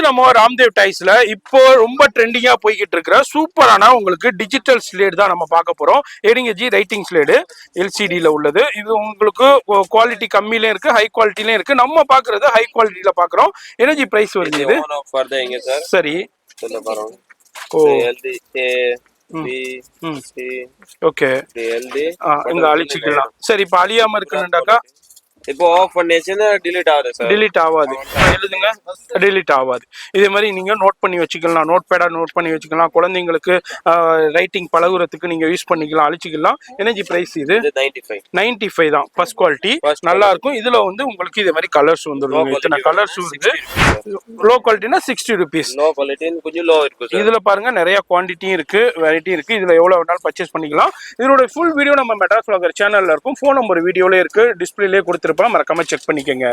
அடுத்து நம்ம ராம்தேவ் டைஸ்ல இப்போ ரொம்ப ட்ரெண்டிங்கா போய்கிட்டு இருக்கிற சூப்பரான உங்களுக்கு டிஜிட்டல் ஸ்லேட் தான் நம்ம பார்க்க போறோம். 7 ரைட்டிங் ஸ்லேடு எல்சிடில உள்ளது. இது உங்களுக்கு குவாலிட்டி கம்மியில இருக்கு, ஹை குவாலிட்டிலயும் இருக்கு. நம்ம பாக்குறது ஹை குவாலிட்டியில பாக்குறோம். எனர்ஜி பிரைஸ் வருது இது. சரி, ஓ ஓகே, இங்க அழிச்சுக்கலாம். சரி, இப்ப அழியாம இருக்குன்னாக்கா இப்போ ஆஃப் பண்ணியாச்சுன்னா டிலீட் ஆகுது சார். டிலீட் ஆகாது. எழுதுங்க, டிலீட் ஆகாது. இதே மாதிரி நீங்க நோட் பண்ணி வச்சுக்கலாம், நோட் பேடா நோட் பண்ணி வச்சுக்கலாம். குழந்தைங்களுக்கு ரைட்டிங் பழகுறதுக்கு நீங்க யூஸ் பண்ணிக்கலாம், அழிச்சிக்கலாம். எனர்ஜி பிரைஸ் இது 95 தான். ஃபர்ஸ்ட் குவாலிட்டி நல்லா இருக்கும். இதுல வந்து உங்களுக்கு இதே மாதிரி கலர்ஸ் வந்துடும். இத்தனை கலர்ஸ் வந்து லோ குவாலிட்டினா 60 rupees. லோ குவாலிட்டி கொஞ்சம் லோ இருக்கு. இதுல பாருங்க நிறைய குவான்டிட்டியும் இருக்கு, வெரைட்டி இருக்கு. இதுல எவ்வளவு வேணாலும் பர்ச்சேஸ் பண்ணிக்கலாம். இதோட ஃபுல் வீடியோ நம்ம மெட்ராஸ் vlogger சேனல்ல இருக்கும். ஃபோன் நம்பர் வீடியோல இருக்கு, டிஸ்பிளேலயே கொடுத்து மறக்காம செக் பண்ணிக்கங்க.